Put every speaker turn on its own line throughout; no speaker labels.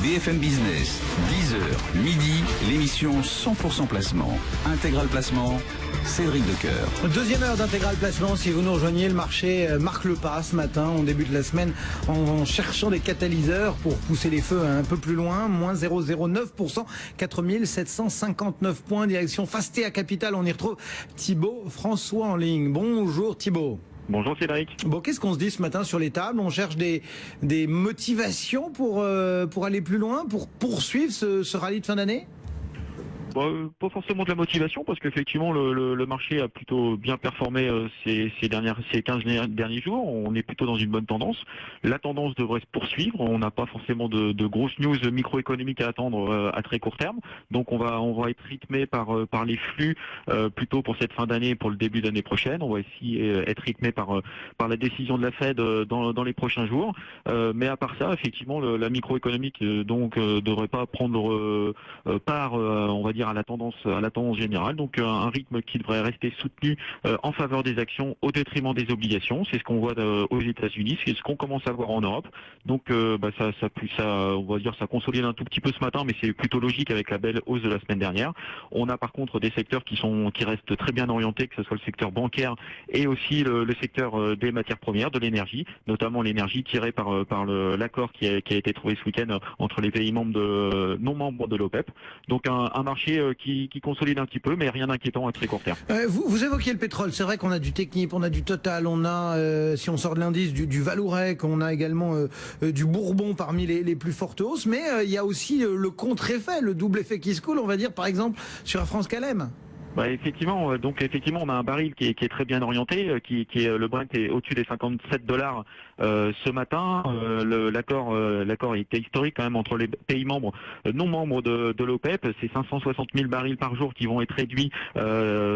BFM Business, 10h, midi, l'émission 100% placement. Intégral placement, Cédric Decoeur.
Deuxième heure d'intégral placement, si vous nous rejoignez, le marché marque le pas ce matin. On débute la semaine en cherchant des catalyseurs pour pousser les feux un peu plus loin. Moins 0,09%, 4759 points, direction Fastea Capital. On y retrouve Thibaut François en ligne. Bonjour Thibaut.
Bonjour Cédric.
Bon, qu'est-ce qu'on se dit ce matin sur les tables? On cherche des motivations pour aller plus loin, pour poursuivre ce rallye de fin d'année?
Pas forcément de la motivation, parce qu'effectivement le marché a plutôt bien performé ces 15 derniers jours. On est plutôt dans une bonne tendance. La tendance devrait se poursuivre. On n'a pas forcément de grosses news microéconomiques à attendre à très court terme. Donc on va être rythmé par les flux plutôt pour cette fin d'année et pour le début d'année prochaine. On va aussi être rythmé par la décision de la Fed dans les prochains jours. Mais à part ça, effectivement, la microéconomique devrait pas prendre part, on va dire, à la tendance générale. Donc un rythme qui devrait rester soutenu en faveur des actions au détriment des obligations. C'est ce qu'on voit aux États-Unis, c'est ce qu'on commence à voir en Europe. Donc on va dire, ça consolide un tout petit peu ce matin, mais c'est plutôt logique avec la belle hausse de la semaine dernière. On a par contre des secteurs qui restent très bien orientés, que ce soit le secteur bancaire et aussi le secteur des matières premières, de l'énergie, notamment l'énergie tirée par l'accord qui a été trouvé ce week-end entre les pays membres non membres de l'OPEP. Donc un marché qui consolide un petit peu, mais rien d'inquiétant à très court terme.
Vous évoquiez le pétrole. C'est vrai qu'on a du Technip, on a du Total, on a, si on sort de l'indice, du Valourec, on a également du Bourbon parmi les plus fortes hausses, mais il y a aussi le contre-effet, le double effet qui se coule, on va dire, par exemple, sur Air France-KLM.
Effectivement, on a un baril qui est très bien orienté, le Brent est au-dessus des $57 ce matin. L'accord était historique quand même entre les pays membres, non membres de l'OPEP. C'est 560 000 barils par jour qui vont être réduits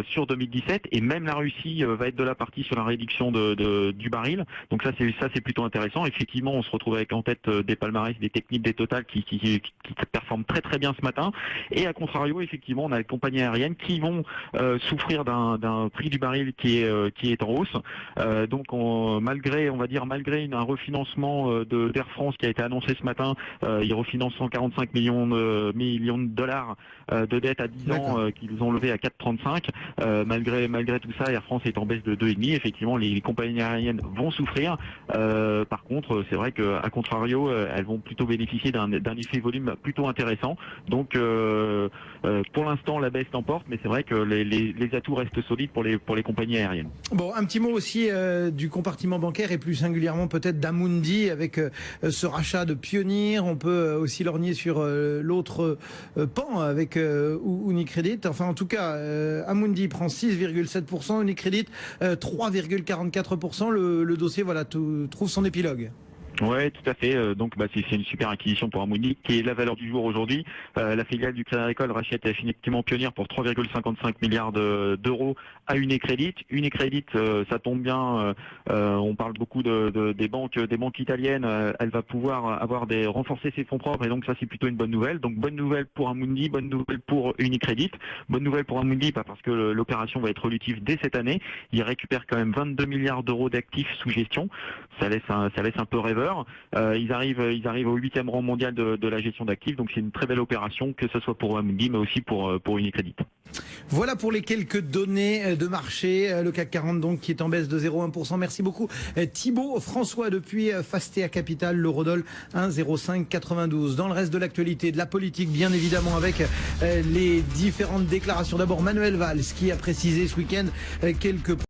sur 2017, et même la Russie va être de la partie sur la réduction du baril. Donc ça c'est plutôt intéressant. Effectivement, on se retrouve avec en tête des palmarès, des Technip, des Total qui performent très très bien ce matin. Et à contrario, effectivement, on a les compagnies aériennes qui vont souffrir d'un prix du baril qui est en hausse. Donc malgré un refinancement d'Air France qui a été annoncé ce matin, ils refinancent 145 millions de dollars de dette à 10 ans qu'ils ont levé à 4,35. Malgré tout ça, Air France est en baisse de 2,5. Effectivement, les compagnies aériennes vont souffrir. Par contre, c'est vrai qu'à contrario, elles vont plutôt bénéficier d'un effet volume plutôt intéressant. Donc pour l'instant, la baisse l'emporte, mais c'est vrai que les atouts restent solides pour les compagnies aériennes.
Bon, un petit mot aussi du compartiment bancaire et plus singulièrement peut-être d'Amundi avec ce rachat de Pioneer. On peut aussi lorgner sur l'autre pan avec Unicredit. Enfin, en tout cas, Amundi prend 6,7%, Unicredit 3,44%. Le dossier, voilà, trouve son épilogue.
Ouais, tout à fait. Donc, c'est une super acquisition pour Amundi, qui est la valeur du jour aujourd'hui. La filiale du Crédit Agricole rachète effectivement Pioneer pour 3,55 milliards d'euros à Unicredit. Unicredit, ça tombe bien. On parle beaucoup des banques italiennes. Elle va pouvoir renforcer ses fonds propres, et donc ça c'est plutôt une bonne nouvelle. Donc bonne nouvelle pour Amundi, bonne nouvelle pour Unicredit. Bonne nouvelle pour Amundi, pas parce que l'opération va être relutive dès cette année. Il récupère quand même 22 milliards d'euros d'actifs sous gestion. Ça laisse un peu rêveur. Ils arrivent au 8e rang mondial de la gestion d'actifs, donc c'est une très belle opération, que ce soit pour Amundi mais aussi pour Unicredit.
Voilà pour les quelques données de marché. Le CAC 40 donc qui est en baisse de 0,1%. Merci beaucoup Thibaut François depuis Fastea Capital, l'eurodoll 1,0592. Dans le reste de l'actualité, de la politique bien évidemment, avec les différentes déclarations. D'abord Manuel Valls qui a précisé ce week-end quelques